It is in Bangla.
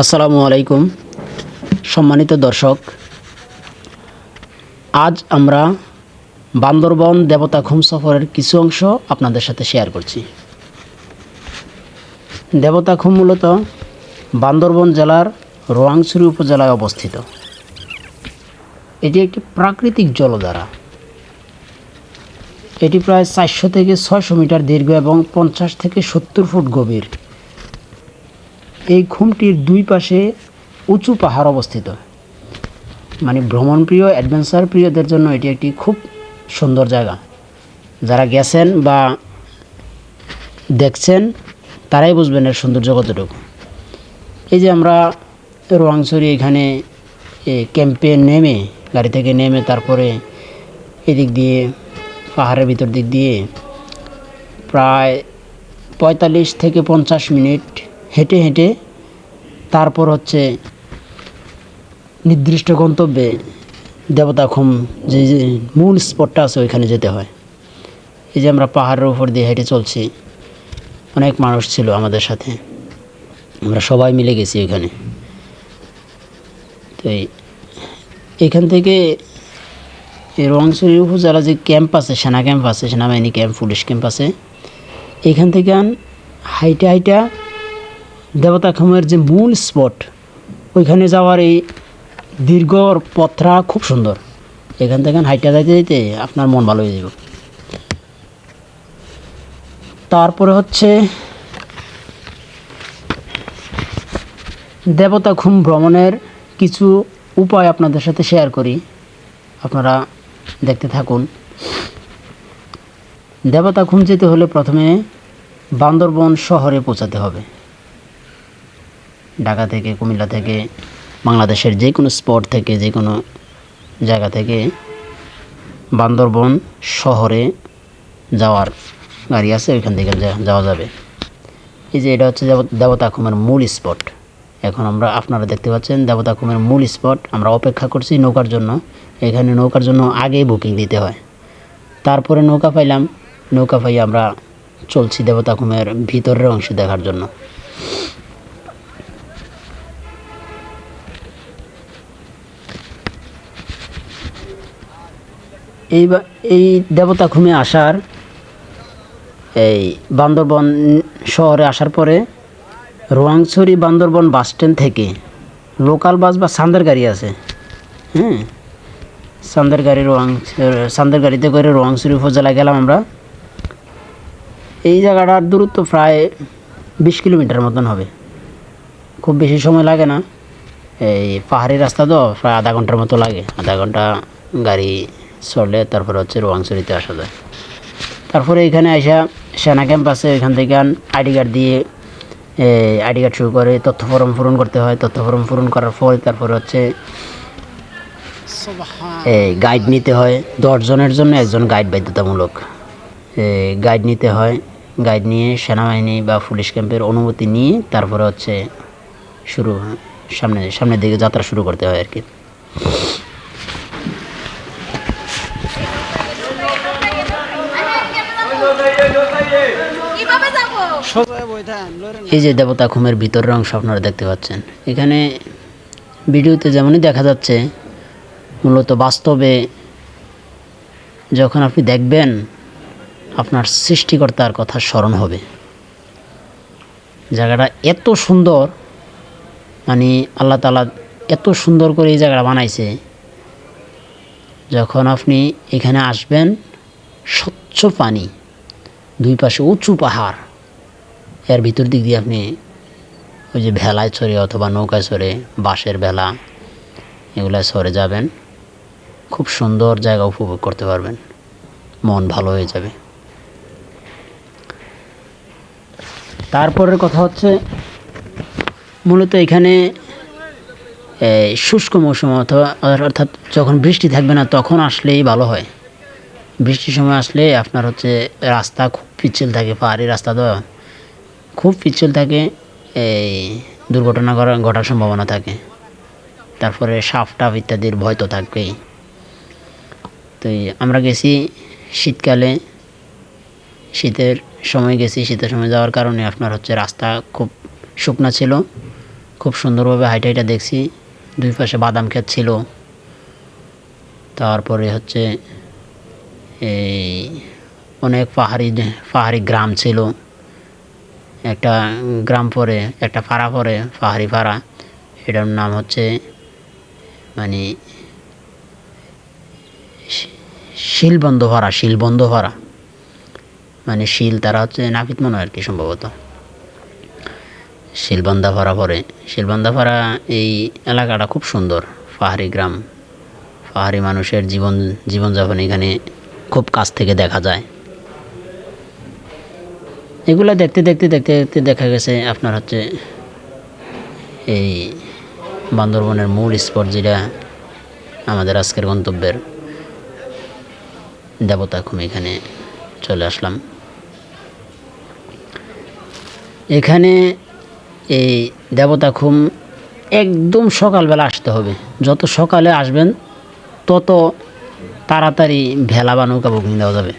আসসালামু আলাইকুম সম্মানিত দর্শক, আজ আমরা বান্দরবন দেবতাখুম সফরের কিছু অংশ আপনাদের সাথে শেয়ার করছি। দেবতাখুম মূলত বান্দরবন জেলার রোয়াংছড়ি উপজেলায় অবস্থিত। এটি একটি প্রাকৃতিক জলধারা। এটি প্রায় 400 থেকে 600 মিটার দীর্ঘ এবং 50 থেকে 70 ফুট গভীর। এই খুমটির দুই পাশে উঁচু পাহাড় অবস্থিত। মানে ভ্রমণপ্রিয়, অ্যাডভেঞ্চার প্রিয়দের জন্য এটি একটি খুব সুন্দর জায়গা। যারা গেছেন বা দেখছেন তারাই বুঝবেন এর সৌন্দর্য কতটুকু। এই যে আমরা রোয়াংছড়ি এখানে ক্যাম্পে নেমে, গাড়ি থেকে নেমে তারপরে এদিক দিয়ে পাহাড়ের ভিতর দিক দিয়ে প্রায় 45 থেকে 50 মিনিট হেঁটে হেঁটে তারপর হচ্ছে নির্দিষ্ট গন্তব্যে দেবতাখুম যে মূল স্পটটা আছে ওইখানে যেতে হয়। এই যে আমরা পাহাড়ের উপর দিয়ে হেঁটে চলছি, অনেক মানুষ ছিল আমাদের সাথে, আমরা সবাই মিলে গেছি ওইখানে। তো এইখান থেকে রোয়াংছড়ি উপজেলা যে ক্যাম্প আছে, সেনা ক্যাম্প আছে, সেনাবাহিনী ক্যাম্প, পুলিশ ক্যাম্প আছে, এইখান থেকে হাইটা হাইটা দেবতাখুমের যে মূল স্পট ওইখানে যাওয়ার এই দীর্ঘ পথটা খুব সুন্দর। এখান থেকে হাইটা যাইতে যাইতে আপনার মন ভালো হয়ে যাবে। তারপরে হচ্ছে দেবতাখুম ভ্রমণের কিছু উপায় আপনাদের সাথে শেয়ার করি, আপনারা দেখতে থাকুন। দেবতাখুম যেতে হলে প্রথমে বান্দরবন শহরে পৌঁছাতে হবে। ঢাকা থেকে, কুমিল্লা থেকে, বাংলাদেশের যে কোনো স্পট থেকে, যে কোনো জায়গা থেকে বান্দরবন শহরে যাওয়ার গাড়ি আছে, ওইখান থেকে যাওয়া যাবে। এই যে এটা হচ্ছে দেবতাখুমের মূল স্পট। এখন আপনারা দেখতে পাচ্ছেন দেবতাখুমের মূল স্পট। আমরা অপেক্ষা করছি নৌকার জন্য। এখানে নৌকার জন্য আগেই বুকিং দিতে হয়। তারপরে নৌকা পাইলাম, নৌকা পাই আমরা চলছি দেবতাখুমের ভিতরের অংশ দেখার জন্য। এই দেবতাখুমে আসার, এই বান্দরবন শহরে আসার পরে রোয়াংছড়ি বান্দরবন বাস স্ট্যান্ড থেকে লোকাল বাস বা সান্দের গাড়ি আছে, সান্দের গাড়িতে করে রোয়াংছড়ি উপজেলায় গেলাম আমরা। এই জায়গাটার দূরত্ব প্রায় 20 কিলোমিটার মতন হবে, খুব বেশি সময় লাগে না। এই পাহাড়ি রাস্তা তো প্রায় আধা ঘন্টার মতো লাগে। আধা ঘন্টা গাড়ি চললে তারপরে হচ্ছে রোয়াংছড়িতে আসা যায়। তারপরে এখানে আসা সেনা ক্যাম্প আছে, এখান থেকে আইডি কার্ড দিয়ে আইডি কার্ড শুরু করে তথ্য ফর্ম পূরণ করতে হয়। তথ্য ফর্ম পূরণ করার পর তারপরে হচ্ছে গাইড নিতে হয়। 10 জনের জন্য একজন গাইড বাধ্যতামূলক। গাইড নিতে হয়। গাইড নিয়ে সেনাবাহিনী বা পুলিশ ক্যাম্পের অনুমতি নিয়ে তারপরে হচ্ছে সামনের দিকে যাত্রা শুরু করতে হয় আর কি। এই যে দেবতাখুমের ভিতরের অংশ আপনারা দেখতে পাচ্ছেন। এখানে ভিডিওতে যেমনই দেখা যাচ্ছে, মূলত বাস্তবে যখন আপনি দেখবেন আপনার সৃষ্টিকর্তার কথা স্মরণ হবে। জায়গাটা এত সুন্দর, মানে আল্লাহ তাআলা এত সুন্দর করে এই জায়গাটা বানাইছে। যখন আপনি এখানে আসবেন, স্বচ্ছ পানি, দুই পাশে উঁচু পাহাড়, এর ভিতর দিক দিয়ে আপনি ওই যে ভেলায় চড়ে অথবা নৌকায় চড়ে, বাঁশের ভেলা এগুলা চড়ে যাবেন। খুব সুন্দর জায়গা উপভোগ করতে পারবেন, মন ভালো হয়ে যাবে। তারপরের কথা হচ্ছে মূলত এখানে শুষ্ক মৌসুম অর্থাৎ যখন বৃষ্টি থাকবে না তখন আসলেই ভালো হয়। বৃষ্টির সময় আসলে আপনার হচ্ছে রাস্তা খুব পিচ্ছিল থাকে, পাহাড়ি রাস্তা তো খুব পিচ্ছিল থাকে, এই দুর্ঘটনা ঘটার সম্ভাবনা থাকে। তারপরে সাপ টাপ ইত্যাদির ভয় তো থাকবেই। তো আমরা গেছি শীতকালে, শীতের সময় গেছি। শীতের সময় যাওয়ার কারণে আপনার হচ্ছে রাস্তা খুব শুকনা ছিল, খুব সুন্দরভাবে হাইটা দেখছি। দুই পাশে বাদাম ক্ষেত ছিল। তারপরে হচ্ছে এই অনেক পাহাড়ি গ্রাম ছিল। একটা গ্রাম পরে একটা পাড়া পরে, পাহাড়ি পাড়া, এটার নাম হচ্ছে মানে শিলবন্ধ পাড়া, মানে শিল তারা হচ্ছে নাপিত মনে হয় আর কি সম্ভবত। শিলবন্ধা পাড়া এই এলাকাটা খুব সুন্দর। পাহাড়ি গ্রাম, পাহাড়ি মানুষের জীবনযাপন এখানে খুব কাছ থেকে দেখা যায়। এগুলো দেখতে দেখা গেছে আপনার হচ্ছে এই বান্দরবনের মূল স্পট যেটা আমাদের আজকের গন্তব্যের দেবতাখুম, এখানে চলে আসলাম। এখানে এই দেবতাখুম একদম সকালবেলা আসতে হবে। যত সকালে আসবেন তত তাড়াতাড়ি ভেলা বা নৌকা বুকিং দেওয়া যাবে।